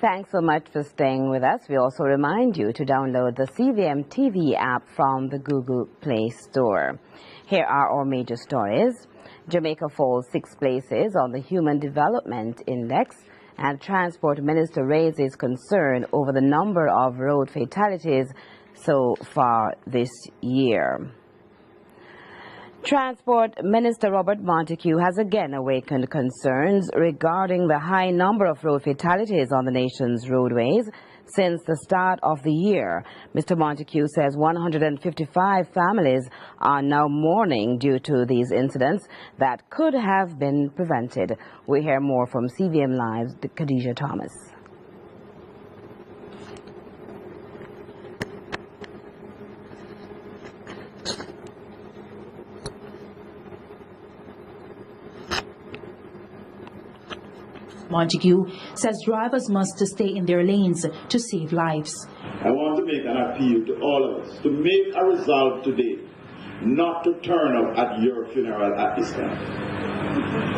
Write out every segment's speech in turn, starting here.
Thanks so much for staying with us. We also remind you to download the CVM TV app from the Google Play Store. Here are our major stories. Jamaica falls 6 places on the Human Development Index, and Transport Minister raises concern over the number of road fatalities so far this year. Transport Minister Robert Montague has again awakened concerns regarding the high number of road fatalities on the nation's roadways since the start of the year. Mr. Montague says 155 families are now mourning due to these incidents that could have been prevented. We hear more from CVM Live's Khadija Thomas. Montague says drivers must stay in their lanes to save lives. I want to make an appeal to all of us to make a resolve today not to turn up at your funeral at this time.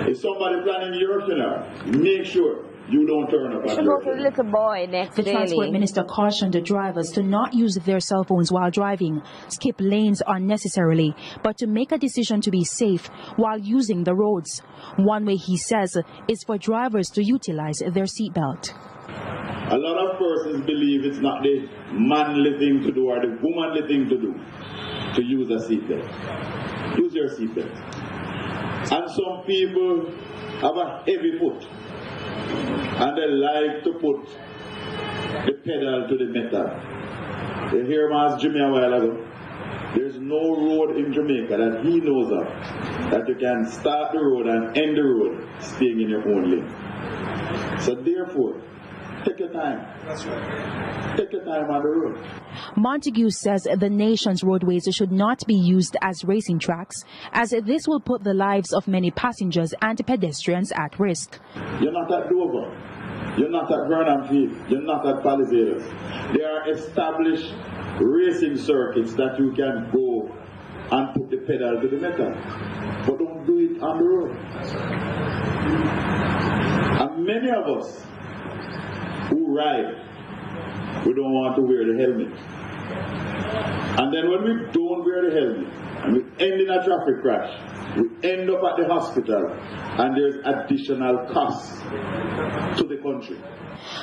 If somebody planning your funeral, make sure you don't turn up at your funeral. Little boy next the Transport Minister cautioned the drivers to not use their cell phones while driving, skip lanes unnecessarily, but to make a decision to be safe while using the roads. One way, he says, is for drivers to utilize their seatbelt. A lot of persons believe it's not the manly thing to do or the womanly thing to do to use a seatbelt. Use your seatbelt. And some people have a heavy foot, and they like to put the pedal to the metal. You hear me ask Jimmy a while ago, there's no road in Jamaica that he knows of that you can start the road and end the road staying in your own lane. So therefore, take your time. That's right. Take your time on the road. Montague says the nation's roadways should not be used as racing tracks, as this will put the lives of many passengers and pedestrians at risk. You're not at Dover. You're not at Vernon Field. You're not at Palisades. There are established racing circuits that you can go and put the pedal to the metal. But don't do it on the road. And many of us who ride, we don't want to wear the helmet. And then when we don't wear the helmet and we end in a traffic crash, we end up at the hospital and there's additional costs to the country.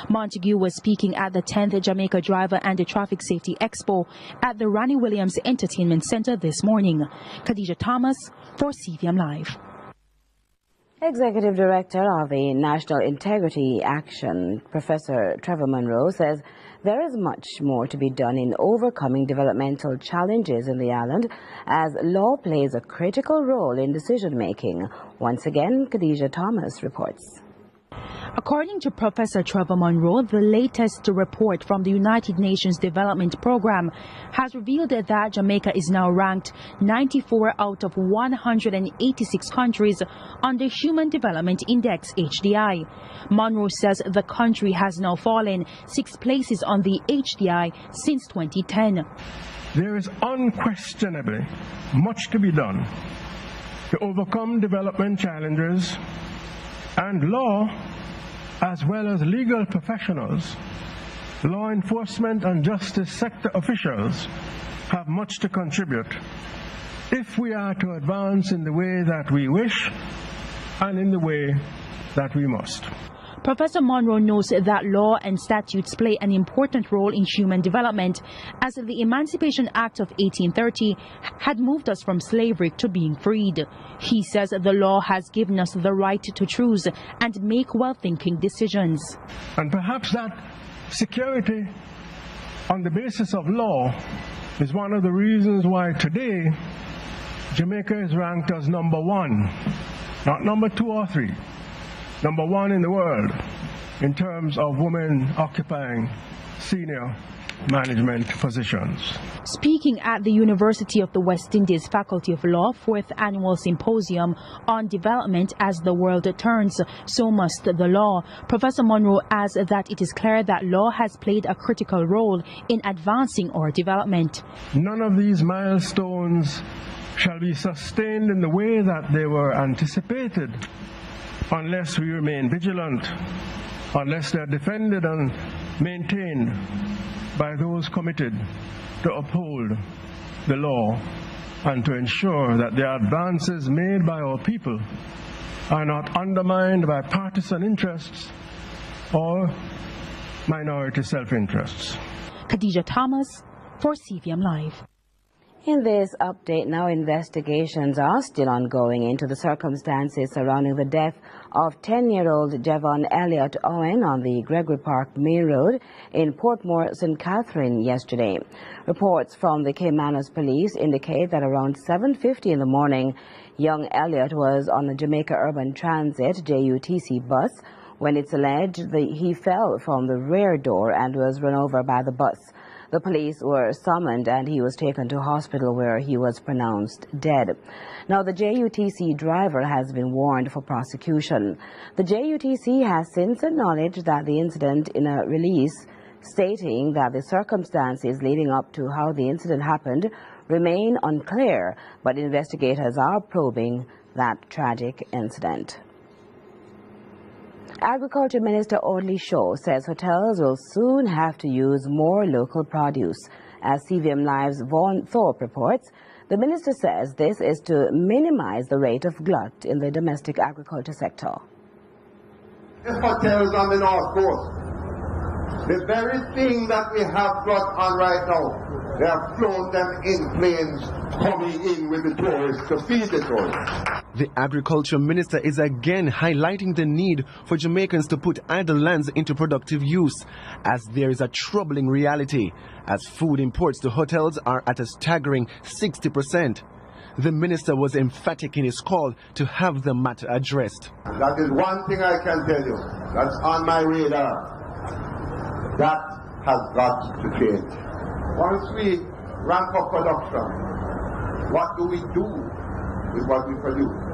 Montague was speaking at the 10th Jamaica Driver and Traffic Safety Expo at the Ronnie Williams Entertainment Center this morning. Khadija Thomas for CVM Live. Executive Director of the National Integrity Action, Professor Trevor Monroe, says there is much more to be done in overcoming developmental challenges in the island, as law plays a critical role in decision-making. Once again, Khadija Thomas reports. According to Professor Trevor Monroe, the latest report from the United Nations Development Program has revealed that Jamaica is now ranked 94 out of 186 countries on the Human Development Index, HDI. Monroe says the country has now fallen 6 places on the HDI since 2010. There is unquestionably much to be done to overcome development challenges, and law, as well as legal professionals, law enforcement and justice sector officials have much to contribute if we are to advance in the way that we wish and in the way that we must. Professor Monroe knows that law and statutes play an important role in human development, as the Emancipation Act of 1830 had moved us from slavery to being freed. He says the law has given us the right to choose and make well-thinking decisions. And perhaps that security on the basis of law is one of the reasons why today Jamaica is ranked as number 1, not number 2 or 3. Number 1 in the world in terms of women occupying senior management positions. Speaking at the University of the West Indies Faculty of Law 4th Annual Symposium on Development as the World Turns, So Must the Law, Professor Monroe adds that it is clear that law has played a critical role in advancing our development. None of these milestones shall be sustained in the way that they were anticipated unless we remain vigilant unless they are defended and maintained by those committed to uphold the law and to ensure that the advances made by our people are not undermined by partisan interests or minority self-interests. Khadija Thomas for CVM Live. In this update now, investigations are still ongoing into the circumstances surrounding the death of 10-year-old Javon Elliott Owen on the Gregory Park Main Road in Portmore, St. Catherine yesterday. Reports from the Caymanas police indicate that around 7:50 in the morning, young Elliott was on the Jamaica Urban Transit JUTC bus when it's alleged that he fell from the rear door and was run over by the bus. The police were summoned and he was taken to hospital where he was pronounced dead. Now, the JUTC driver has been warned for prosecution. The JUTC has since acknowledged that the incident in a release stating that the circumstances leading up to how the incident happened remain unclear, but investigators are probing that tragic incident. Agriculture Minister Audley Shaw says hotels will soon have to use more local produce. As CVM Live's Vaughan Thorpe reports, the minister says this is to minimize the rate of glut in the domestic agriculture sector. The hotels on the North Coast, the very thing that we have got on right now, they have flown them in planes coming in with the tourists to feed the tourists. The Agriculture Minister is again highlighting the need for Jamaicans to put idle lands into productive use, as there is a troubling reality, as food imports to hotels are at a staggering 60%. The Minister was emphatic in his call to have the matter addressed. That is one thing I can tell you, that's on my radar. That has got to change. Once we ramp up production, what do we do with what we produce?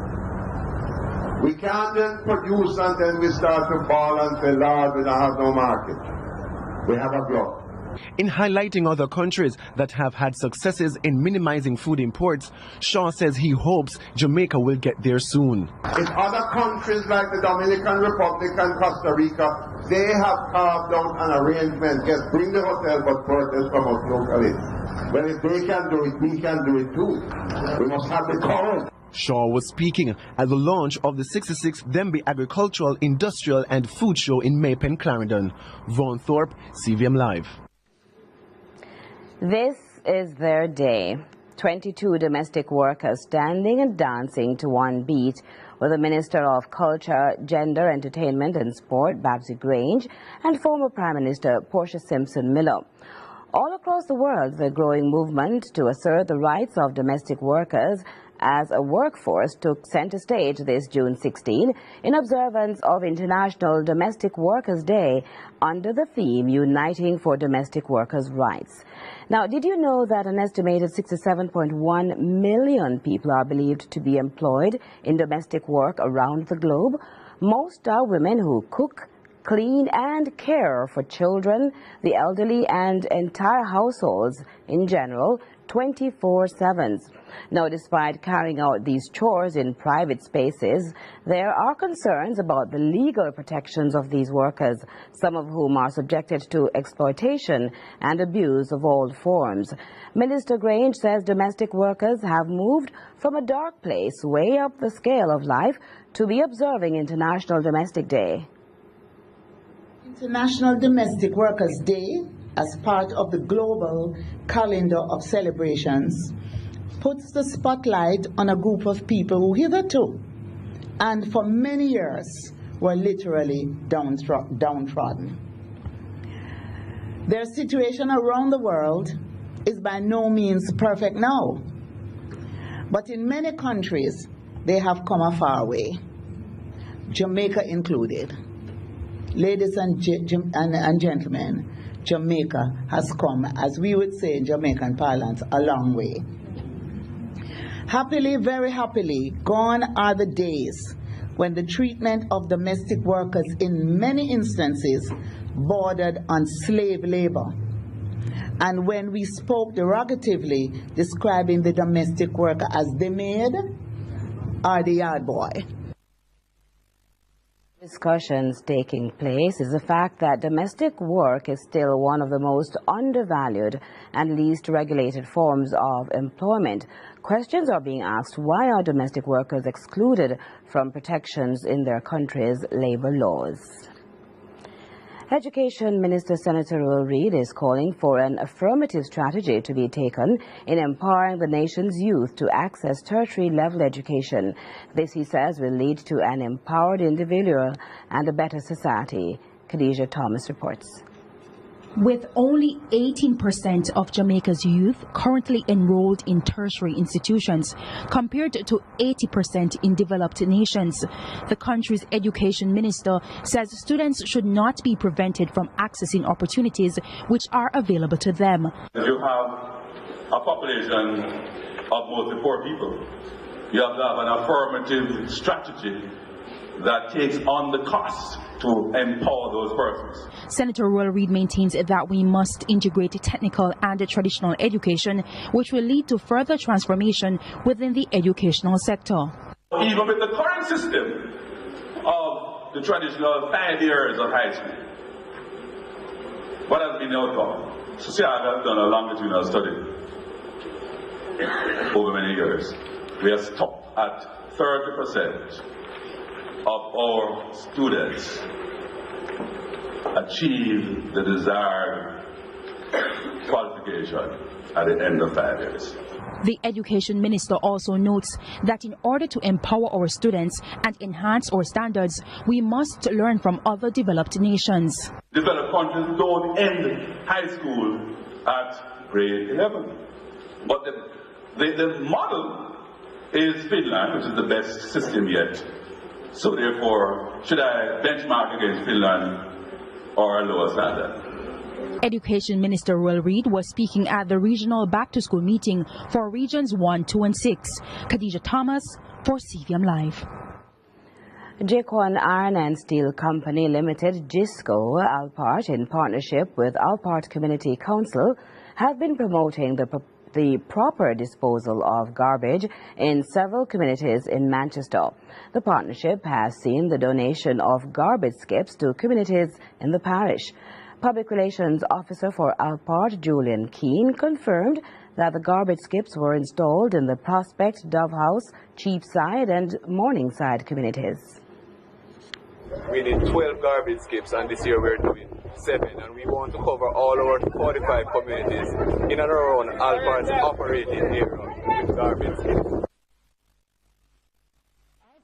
We can't then produce and then we start to bawl and say, Lord, we don't have no market. We have a glut. In highlighting other countries that have had successes in minimizing food imports, Shaw says he hopes Jamaica will get there soon. In other countries like the Dominican Republic and Costa Rica, they have carved out an arrangement. Yes, bring the hotel, but purchase from us locally. Well, if they can do it, we can do it too. We must have the courage. Shaw was speaking at the launch of the 66th Denby Agricultural, Industrial and Food Show in Maypen, Clarendon. Vaughan Thorpe, CVM Live. This is their day. 22 domestic workers standing and dancing to one beat with the Minister of Culture, Gender, Entertainment and Sport, Babsy Grange, and former Prime Minister Portia Simpson-Miller. All across the world, the growing movement to assert the rights of domestic workers as a workforce took center stage this June 16 in observance of International Domestic Workers' Day under the theme Uniting for Domestic Workers' Rights. Now, did you know that an estimated 67.1 million people are believed to be employed in domestic work around the globe? Most are women who cook, clean and care for children, the elderly and entire households in general 24/7. Now, despite carrying out these chores in private spaces, there are concerns about the legal protections of these workers, some of whom are subjected to exploitation and abuse of all forms. Minister Grange says domestic workers have moved from a dark place way up the scale of life to be observing International Domestic Day. International Domestic Workers' Day, as part of the global calendar of celebrations, puts the spotlight on a group of people who hitherto and for many years were literally downtrodden. Their situation around the world is by no means perfect now, but in many countries they have come a far way, Jamaica included. Ladies and gentlemen, Jamaica has come, as we would say in Jamaican parlance, a long way. Happily, very happily, gone are the days when the treatment of domestic workers in many instances bordered on slave labor, and when we spoke derogatively describing the domestic worker as the maid or the yard boy. Discussions taking place is the fact that domestic work is still one of the most undervalued and least regulated forms of employment. Questions are being asked: why are domestic workers excluded from protections in their country's labor laws? Education Minister Senator Will Reid is calling for an affirmative strategy to be taken in empowering the nation's youth to access tertiary level education. This, he says, will lead to an empowered individual and a better society. Khadija Thomas reports. With only 18% of Jamaica's youth currently enrolled in tertiary institutions, compared to 80% in developed nations, the country's education minister says students should not be prevented from accessing opportunities which are available to them. You have a population of mostly poor people. You have to have an affirmative strategy that takes on the cost to empower those persons. Senator Will Reid maintains that we must integrate technical and traditional education, which will lead to further transformation within the educational sector. Even with the current system of the traditional 5 years of high school, what has been the outcome? So say I have done a longitudinal study over many years. We are stuck at 30% of our students achieve the desired qualification at the end of 5 years. The education minister also notes that in order to empower our students and enhance our standards, we must learn from other developed nations. Developed countries don't end high school at grade 11. But the model is Finland, which is the best system yet. So therefore, should I benchmark against Finland or a lower standard? Education Minister Will Reid was speaking at the regional back-to-school meeting for Regions 1, 2 and 6. Khadija Thomas for CVM Live. Jacon Iron and Steel Company Limited, JISCO, Alpart, in partnership with Alpart Community Council, have been promoting the proper disposal of garbage in several communities in Manchester. The partnership has seen the donation of garbage skips to communities in the parish. Public Relations Officer for Alpart, Julian Keane, confirmed that the garbage skips were installed in the Prospect, Dove House, Cheapside and Morningside communities. We did 12 garbage skips, and this year we're doing 7, and we want to cover all our 45 communities in and around Alpart's operating area with garbage skips.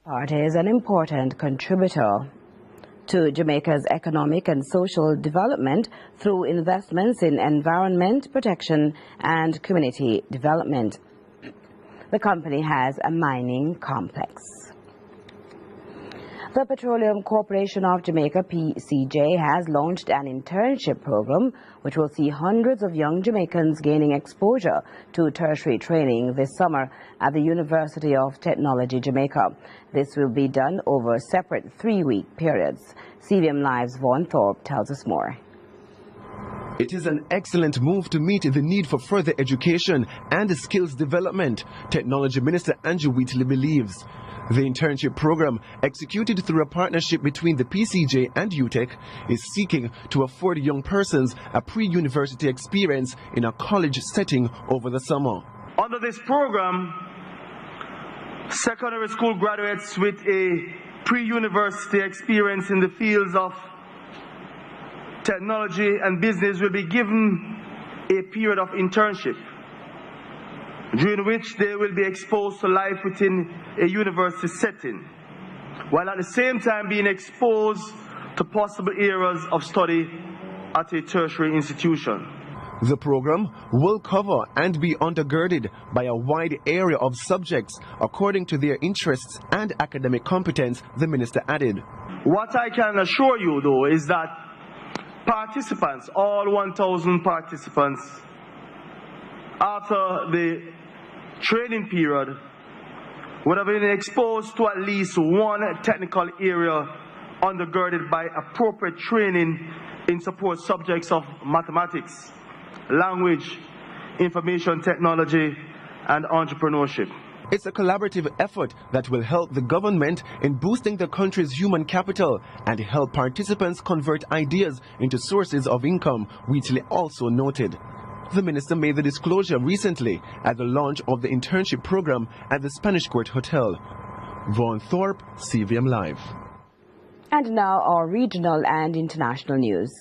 Alpart is an important contributor to Jamaica's economic and social development through investments in environment protection and community development. The company has a mining complex. The Petroleum Corporation of Jamaica, PCJ, has launched an internship program which will see hundreds of young Jamaicans gaining exposure to tertiary training this summer at the University of Technology, Jamaica. This will be done over separate 3-week periods. CVM Live's Vaughn Thorpe tells us more. It is an excellent move to meet the need for further education and skills development, Technology Minister Andrew Wheatley believes. The internship program, executed through a partnership between the PCJ and UTEC, is seeking to afford young persons a pre-university experience in a college setting over the summer. Under this program, secondary school graduates with a pre-university experience in the fields of technology and business will be given a period of internship, during which they will be exposed to life within a university setting, while at the same time being exposed to possible areas of study at a tertiary institution. The program will cover and be undergirded by a wide area of subjects according to their interests and academic competence, the minister added. What I can assure you, though, is that participants, all 1,000 participants, after the training period, would have been exposed to at least one technical area undergirded by appropriate training in support subjects of mathematics, language, information technology, and entrepreneurship. It's a collaborative effort that will help the government in boosting the country's human capital and help participants convert ideas into sources of income, Wheatley also noted. The minister made the disclosure recently at the launch of the internship program at the Spanish Court Hotel. Vaughn Thorpe, CVM Live. And now our regional and international news.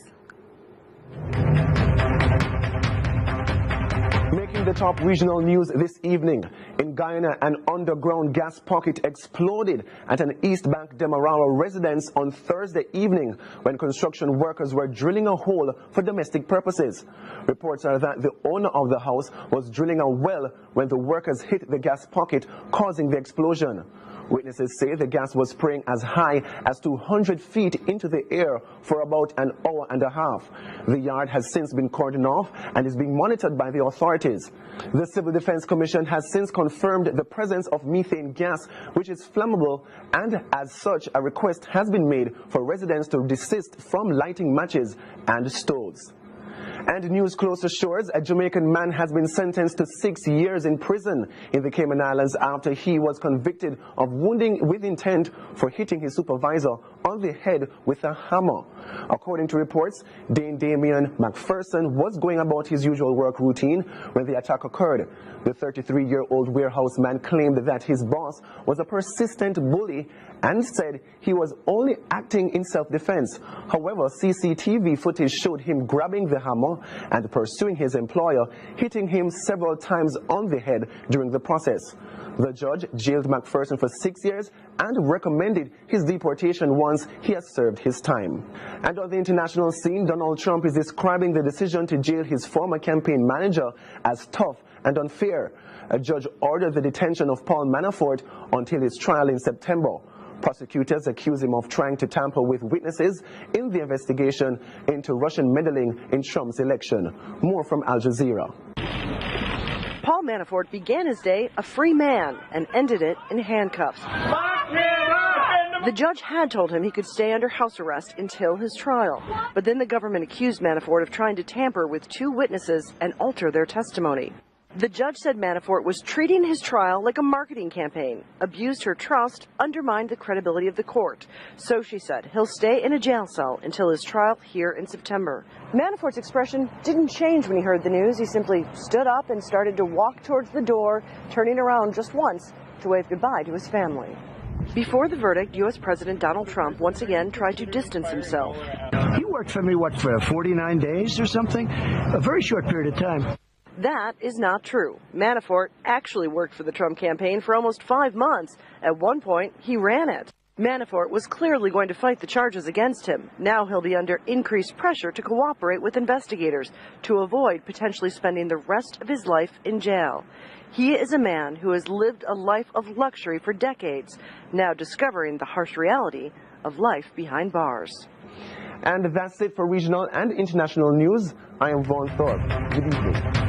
Making the top regional news this evening, in Guyana, an underground gas pocket exploded at an East Bank Demerara residence on Thursday evening when construction workers were drilling a hole for domestic purposes. Reports are that the owner of the house was drilling a well when the workers hit the gas pocket, causing the explosion. Witnesses say the gas was spraying as high as 200 feet into the air for about an hour and a half. The yard has since been cordoned off and is being monitored by the authorities. The Civil Defense Commission has since confirmed the presence of methane gas, which is flammable, and as such, a request has been made for residents to desist from lighting matches and stoves. And news close to shores, a Jamaican man has been sentenced to 6 years in prison in the Cayman Islands after he was convicted of wounding with intent for hitting his supervisor on the head with a hammer. According to reports, Dane Damian McPherson was going about his usual work routine when the attack occurred. The 33-year-old warehouse man claimed that his boss was a persistent bully and said he was only acting in self-defense. However, CCTV footage showed him grabbing the hammer and pursuing his employer, hitting him several times on the head during the process. The judge jailed McPherson for 6 years and recommended his deportation once he has served his time. And on the international scene, Donald Trump is describing the decision to jail his former campaign manager as tough and unfair. A judge ordered the detention of Paul Manafort until his trial in September. Prosecutors accuse him of trying to tamper with witnesses in the investigation into Russian meddling in Trump's election. More from Al Jazeera. Paul Manafort began his day a free man and ended it in handcuffs. The judge had told him he could stay under house arrest until his trial, but then the government accused Manafort of trying to tamper with 2 witnesses and alter their testimony. The judge said Manafort was treating his trial like a marketing campaign, abused her trust, undermined the credibility of the court. So she said he'll stay in a jail cell until his trial here in September. Manafort's expression didn't change when he heard the news. He simply stood up and started to walk towards the door, turning around just once to wave goodbye to his family. Before the verdict, U.S. President Donald Trump once again tried to distance himself. He worked for me, for 49 days or something? A very short period of time. That is not true. Manafort actually worked for the Trump campaign for almost 5 months. At one point, he ran it. Manafort was clearly going to fight the charges against him. Now he'll be under increased pressure to cooperate with investigators to avoid potentially spending the rest of his life in jail. He is a man who has lived a life of luxury for decades, now discovering the harsh reality of life behind bars. And that's it for regional and international news. I am Vaughn Thorpe. Good evening.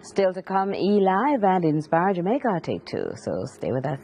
Still to come, E! Live and Inspire Jamaica Take 2, so stay with us.